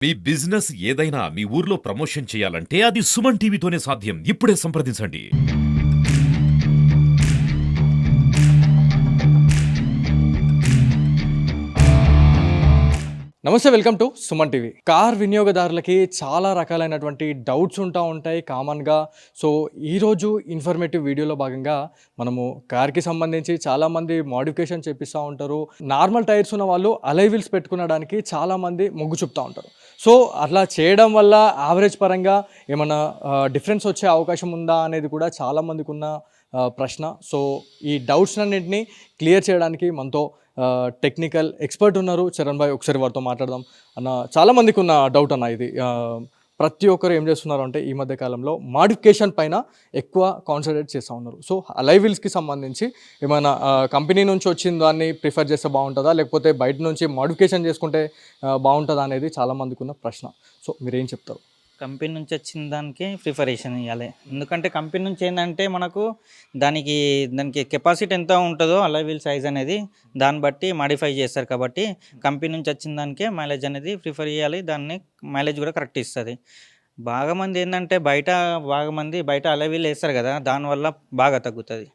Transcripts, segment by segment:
మీ business ఏదైనా మీ ఊర్లో promotion చేయాలంటే అది సుమన్ టీవీతోనే సాధ్యం. ఇప్పుడే సంప్రదించండి. నమస్తే, welcome to Suman TV. Car వినియోగదారులకి చాలా రకాలైనటువంటి డౌట్స్ ఉంటాయి కామన్గా. సో ఈరోజు ఇన్ఫర్మేటివ్ వీడియోలో భాగంగా మనము కార్కి సంబంధించి చాలామంది మోడిఫికేషన్ చేపిస్తూ ఉంటారు. నార్మల్ టైర్స్ ఉన్న వాళ్ళు అలై వీల్స్ పెట్టుకునడానికి చాలామంది మొగ్గు చూపుతూ ఉంటారు. సో అట్లా చేయడం వల్ల యావరేజ్ పరంగా ఏమైనా డిఫరెన్స్ వచ్చే అవకాశం ఉందా అనేది కూడా చాలామందికి ఉన్న ప్రశ్న. సో ఈ డౌట్స్ అన్నింటినీ క్లియర్ చేయడానికి మనతో టెక్నికల్ ఎక్స్పర్ట్ ఉన్నారు, చరణ్ భాయ్. ఒకసారి వారితో మాట్లాడదాం అన్న. చాలామందికి ఉన్న డౌట్ అన్న ఇది. ప్రతి ఒక్కరు ఏం చేస్తున్నారు అంటే ఈ మధ్య కాలంలో మాడిఫికేషన్ పైన ఎక్కువ కాన్సన్ట్రేట్ చేస్తూ ఉన్నారు. సో అలై వీల్స్కి సంబంధించి ఏమైనా కంపెనీ నుంచి వచ్చిన దాన్ని ప్రిఫర్ చేస్తే బాగుంటుందా, లేకపోతే బయట నుంచి మాడిఫికేషన్ చేసుకుంటే బాగుంటుందా అనేది చాలామందికి ఉన్న ప్రశ్న. సో మీరేం చెప్తారు? కంపెనీ నుంచి వచ్చిన దానికి ప్రిఫరేషన్ ఇవ్వాలి. ఎందుకంటే కంపెనీ నుంచి ఏంటంటే మనకు దానికి కెపాసిటీ ఎంత ఉంటుందో అలా వీల్ సైజ్ అనేది దాన్ని బట్టి మాడిఫై చేస్తారు. కాబట్టి కంపెనీ నుంచి వచ్చిన దానికే మైలేజ్ అనేది ప్రిఫర్ చేయాలి. దాన్ని మైలేజ్ కూడా కరెక్ట్ ఇస్తుంది. బాగా మంది ఏంటంటే బయట అలా వీల్ వేస్తారు కదా, దానివల్ల బాగా తగ్గుతుంది.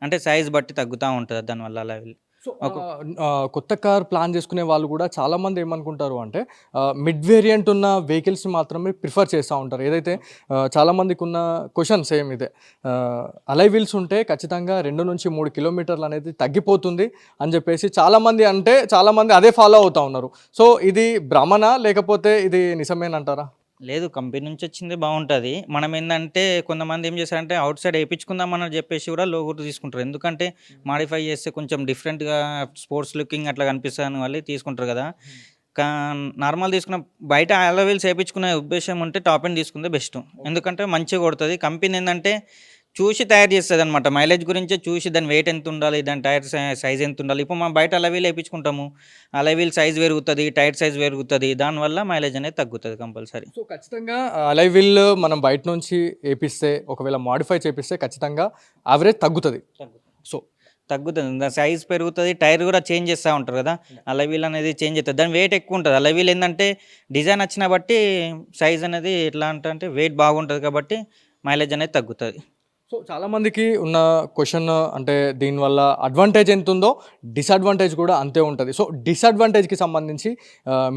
అంటే సైజ్ బట్టి తగ్గుతూ ఉంటుంది దానివల్ల అలా వీల్. సో కొత్త కార్ ప్లాన్ చేసుకునే వాళ్ళు కూడా చాలామంది ఏమనుకుంటారు అంటే మిడ్ వేరియంట్ ఉన్న వెహికల్స్ని మాత్రమే ప్రిఫర్ చేస్తూ ఉంటారు. ఏదైతే చాలామందికి ఉన్న క్వశ్చన్ సేమ్ ఇదే. అలై వీల్స్ ఉంటే ఖచ్చితంగా 2 నుంచి 3 కిలోమీటర్లు అనేది తగ్గిపోతుంది అని చెప్పేసి చాలామంది అదే ఫాలో అవుతూ ఉన్నారు. సో ఇది భ్రమణ లేకపోతే ఇది నిజమేనంటారా? లేదు, కంపెనీ నుంచి వచ్చింది బాగుంటుంది. మనం ఏంటంటే కొంతమంది ఏం చేస్తారంటే అవుట్ సైడ్ వేయించుకుందామని చెప్పేసి కూడా లోగోటు తీసుకుంటారు. ఎందుకంటే మాడిఫై చేస్తే కొంచెం డిఫరెంట్గా స్పోర్ట్స్ లుకింగ్ అట్లా కనిపిస్తాను వాళ్ళు తీసుకుంటారు కదా. నార్మల్ తీసుకున్న బయట అలా వీల్స్ వేయించుకునే ఉద్దేశం ఉంటే టాప్ ఎండ్ తీసుకుంటే బెస్ట్. ఎందుకంటే మంచిగా కొడుతుంది. కంపెనీ ఏంటంటే చూసి తయారు చేస్తుంది అనమాట. మైలేజ్ గురించే చూసి దాని వెయిట్ ఎంత ఉండాలి, దాని టైర్ సైజ్ ఎంత ఉండాలి. ఇప్పుడు మనం బయట అలవీల్ వేయించుకుంటాము, అలవీల్ సైజ్ పెరుగుతుంది, టైర్ సైజ్ పెరుగుతుంది, దానివల్ల మైలేజ్ అనేది తగ్గుతుంది కంపల్సరీ. సో ఖచ్చితంగా అలై వీల్ మనం బయట నుంచి వేపిస్తే, ఒకవేళ మాడిఫై చేపిస్తే ఖచ్చితంగా యావరేజ్ తగ్గుతుంది. సో తగ్గుతుంది, దాని సైజ్ పెరుగుతుంది, టైర్ కూడా చేంజ్ చేస్తూ ఉంటారు కదా. అలవీల్ అనేది చేంజ్ అవుతుంది, దాని వెయిట్ ఎక్కువ ఉంటుంది. అలవీల్ ఏంటంటే డిజైన్ వచ్చిన బట్టి సైజ్ అనేది ఎట్లా అంటే వెయిట్ బాగుంటుంది కాబట్టి మైలేజ్ అనేది తగ్గుతుంది. సో చాలామందికి ఉన్న క్వశ్చన్ అంటే దీనివల్ల అడ్వాంటేజ్ ఎంత ఉందో డిసడ్వాంటేజ్ కూడా అంతే ఉంటుంది. సో డిసడ్వాంటేజ్కి సంబంధించి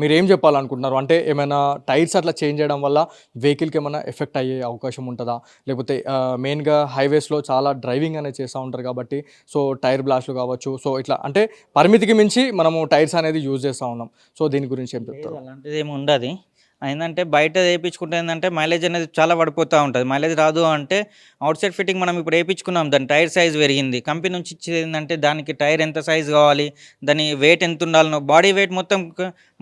మీరు ఏం చెప్పాలనుకుంటున్నారు? అంటే ఏమైనా టైర్స్ అట్లా చేంజ్ చేయడం వల్ల వెహికల్కి ఏమైనా ఎఫెక్ట్ అయ్యే అవకాశం ఉంటుందా, లేకపోతే మెయిన్గా హైవేస్లో చాలా డ్రైవింగ్ అనేది చేస్తూ ఉంటారు కాబట్టి సో టైర్ బ్లాస్ట్లు కావచ్చు, సో ఇట్లా అంటే పరిమితికి మించి మనము టైర్స్ అనేది యూజ్ చేస్తూ ఉన్నాం. సో దీని గురించి ఏం చెప్తారు? అలాంటిది ఏమి ఉండదు. ఏంటంటే బయట వేయించుకుంటే ఏంటంటే మైలేజ్ అనేది చాలా పడిపోతూ ఉంటుంది. మైలేజ్ రాదు అంటే అవుట్ సైడ్ ఫిట్టింగ్ మనం ఇప్పుడు వేయించుకున్నాం, దాని టైర్ సైజ్ పెరిగింది. కంపెనీ నుంచి ఇచ్చేది ఏంటంటే దానికి టైర్ ఎంత సైజ్ కావాలి, దాని వెయిట్ ఎంత ఉండాలనో, బాడీ వెయిట్ మొత్తం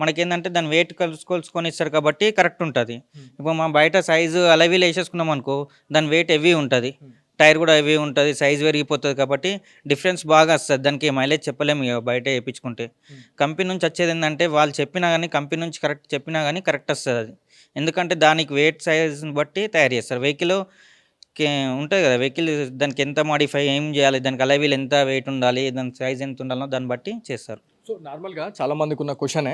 మనకేంటంటే దాని వెయిట్ కొలుసుకొని ఇస్తారు కాబట్టి కరెక్ట్ ఉంటుంది. ఇప్పుడు మనం బయట సైజు అలవీలు వేసేసుకున్నాం అనుకో, దాని వెయిట్ హెవీ ఉంటుంది, టైర్ కూడా హెవీ ఉంటుంది, సైజ్ పెరిగిపోతుంది కాబట్టి డిఫరెన్స్ బాగా వస్తుంది. దానికి మైలేజ్ చెప్పలేము ఇక బయట వేయించుకుంటే. కంపెనీ నుంచి వచ్చేది ఏంటంటే వాళ్ళు చెప్పినా కానీ, కంపెనీ నుంచి కరెక్ట్ చెప్పినా కానీ కరెక్ట్ వస్తుంది అది. ఎందుకంటే దానికి వెయిట్ సైజ్ని బట్టి తయారు చేస్తారు. వెహికల్ ఉంటుంది కదా, వెహికల్ దానికి ఎంత మాడిఫై ఏం చేయాలి, దానికి అలవీల్ ఎంత వెయిట్ ఉండాలి, దాని సైజ్ ఎంత ఉండాలో దాన్ని బట్టి చేస్తారు. సో నార్మల్గా చాలామందికి ఉన్న క్వశ్చనే,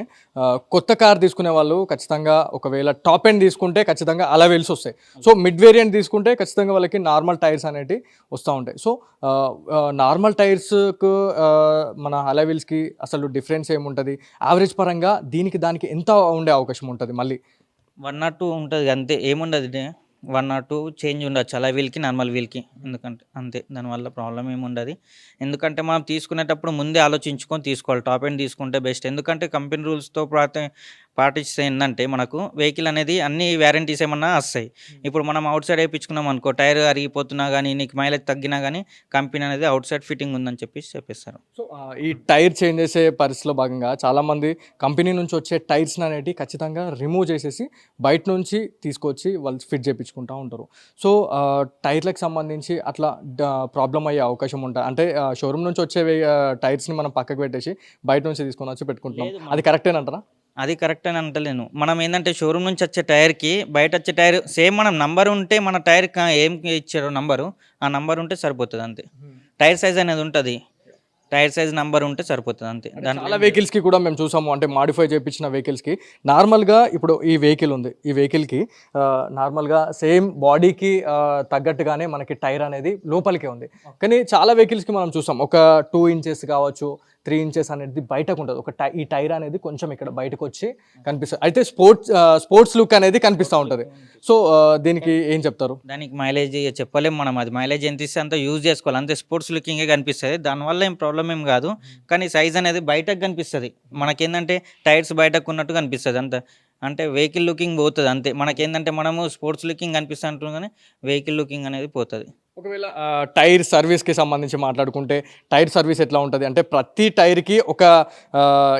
కొత్త కార్ తీసుకునే వాళ్ళు ఖచ్చితంగా ఒకవేళ టాప్ ఎండ్ తీసుకుంటే ఖచ్చితంగా అలవీల్స్ వస్తాయి. సో మిడ్ వేరియంట్ తీసుకుంటే ఖచ్చితంగా వాళ్ళకి నార్మల్ టైర్స్ అనేవి వస్తూ ఉంటాయి. సో నార్మల్ టైర్స్కు మన అలవీల్స్కి అసలు డిఫరెన్స్ ఏముంటుంది? యావరేజ్ పరంగా దానికి ఎంత ఉండే అవకాశం ఉంటుంది? మళ్ళీ 1 or 2 ఉంటుంది అంతే, ఏముండదు. 1 or 2 చేంజ్ ఉండొచ్చు అలా వీల్కి నార్మల్ వీల్కి. ఎందుకంటే అంతే, దానివల్ల ప్రాబ్లం ఏమి ఉండదు. ఎందుకంటే మనం తీసుకునేటప్పుడు ముందే ఆలోచించుకొని తీసుకోవాలి. టాప్ ఎండ్ తీసుకుంటే బెస్ట్. ఎందుకంటే కంపెనీ రూల్స్తో పాటిస్తే ఏంటంటే మనకు వెహికల్ అనేది అన్ని వ్యారంటీస్ ఏమన్నా వస్తాయి. ఇప్పుడు మనం అవుట్ సైడ్ వేయించుకున్నాం అనుకో, టైర్ అరిగిపోతున్నా కానీ, నీకు మైలేజ్ తగ్గినా కానీ కంపెనీ అనేది అవుట్ సైడ్ ఫిట్టింగ్ ఉందని చెప్పేస్తారు. సో ఈ టైర్ చేంజ్ చేసే పరిస్థితిలో భాగంగా చాలామంది కంపెనీ నుంచి వచ్చే టైర్స్ అనేవి ఖచ్చితంగా రిమూవ్ చేసేసి బయట నుంచి తీసుకొచ్చి వాళ్ళు ఫిట్ చేయించుకుంటూ ఉంటారు. సో టైర్లకు సంబంధించి అట్లా ప్రాబ్లం అయ్యే అవకాశం ఉంటుంది. అంటే షోరూమ్ నుంచి వచ్చే టైర్స్ని మనం పక్కకు పెట్టేసి బయట నుంచి తీసుకొని వచ్చి పెట్టుకుంటున్నాం, అది కరెక్టేనంటారా? అది కరెక్ట్ అని అంటలేను. మనం ఏంటంటే షోరూమ్ నుంచి వచ్చే టైర్కి బయట వచ్చే టైర్ సేమ్, మనం నంబర్ ఉంటే మన టైర్ ఏం ఇచ్చారో నంబరు, ఆ నంబర్ ఉంటే సరిపోతుంది అంతే. టైర్ సైజ్ అనేది ఉంటుంది. టైర్ సైజ్ నంబర్ ఉంటే సరిపోతుంది అంతే. దాంట్లో చాలా వెహికల్స్కి కూడా మేము చూసాము, అంటే మాడిఫై చేయించిన వెహికల్స్కి నార్మల్గా ఇప్పుడు ఈ వెహికల్ ఉంది, ఈ వెహికల్కి నార్మల్గా సేమ్ బాడీకి తగ్గట్టుగానే మనకి టైర్ అనేది లోపలికే ఉంది. కానీ చాలా వెహికల్స్కి మనం చూసాం ఒక 2 ఇంచెస్ కావచ్చు, 3 ఇంచెస్ అనేది బయటకు ఉంటుంది. ఈ టైర్ అనేది కొంచెం ఇక్కడ బయటకు వచ్చి కనిపిస్తుంది. అయితే స్పోర్ట్స్ లుక్ అనేది కనిపిస్తూ ఉంటుంది. సో దీనికి ఏం చెప్తారు? దానికి మైలేజ్ చెప్పలేము మనం, అది మైలేజ్ ఎంత ఇస్తే అంత యూజ్ చేసుకోవాలి అంతే. స్పోర్ట్స్ లుకింగే కనిపిస్తుంది, దానివల్ల ఏం ప్రాబ్లం ఏం కాదు. కానీ సైజ్ అనేది బయటకు కనిపిస్తుంది, మనకేంటంటే టైర్స్ బయటకు ఉన్నట్టు కనిపిస్తుంది అంత. అంటే వెహికల్ లుకింగ్ పోతుంది అంతే. మనకేంటంటే మనము స్పోర్ట్స్ లుకింగ్ కనిపిస్తూ అంటున్నాం కానీ వెహికల్ లుకింగ్ అనేది పోతుంది. ఒకవేళ టైర్ సర్వీస్కి సంబంధించి మాట్లాడుకుంటే టైర్ సర్వీస్ ఎట్లా ఉంటుంది అంటే ప్రతి టైర్కి ఒక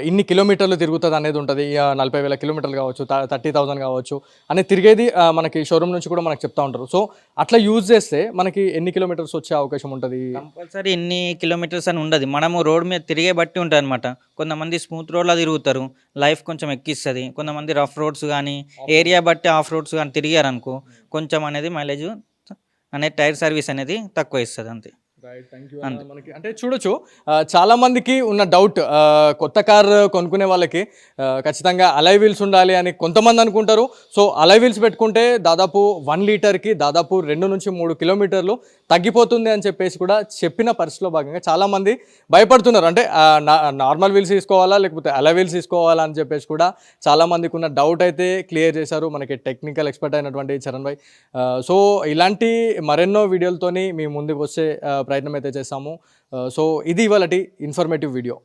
ఇన్ని కిలోమీటర్లు తిరుగుతుంది అనేది ఉంటుంది. 40,000 కిలోమీటర్లు కావచ్చు, 30,000 కావచ్చు అనేది తిరిగేది మనకి షోరూమ్ నుంచి కూడా మనకు చెప్తా ఉంటారు. సో అట్లా యూజ్ చేస్తే మనకి ఎన్ని కిలోమీటర్స్ వచ్చే అవకాశం ఉంటుంది? కంపల్సరీ ఎన్ని కిలోమీటర్స్ అని ఉండదు, మనము రోడ్ మీద తిరిగే బట్టి ఉంటుంది అనమాట. కొంతమంది స్మూత్ రోడ్లో తిరుగుతారు, లైఫ్ కొంచెం ఎక్కిస్తుంది. కొంతమంది రఫ్ రోడ్స్ కానీ ఏరియా బట్టి ఆఫ్ రోడ్స్ కానీ తిరిగారనుకో కొంచెం అనేది మైలేజ్ అనేది టైర్ సర్వీస్ అనేది తక్కువ ఇస్తుంది అంతే. మనకి అంటే చూడొచ్చు, చాలా మందికి ఉన్న డౌట్, కొత్త కార్ కొనుక్కునే వాళ్ళకి ఖచ్చితంగా అలై వీల్స్ ఉండాలి అని కొంతమంది అనుకుంటారు. సో అలై వీల్స్ పెట్టుకుంటే దాదాపు 1 లీటర్కి దాదాపు 2 నుంచి 3 కిలోమీటర్లు తగ్గిపోతుంది అని చెప్పేసి కూడా చెప్పిన పరిస్థితిలో భాగంగా చాలామంది భయపడుతున్నారు. అంటే నార్మల్ వీల్స్ తీసుకోవాలా లేకపోతే అలై వీల్స్ తీసుకోవాలా అని చెప్పేసి కూడా చాలామందికి ఉన్న డౌట్ అయితే క్లియర్ చేశారు మనకి టెక్నికల్ ఎక్స్పర్ట్ అయినటువంటి చరణ్ భాయ్. సో ఇలాంటి మరెన్నో వీడియోలతోని మీ ముందుకు వచ్చే ప్రయత్నం అయితే చేస్తాము. సో ఇది ఇవాళటి ఇన్ఫర్మేటివ్ వీడియో.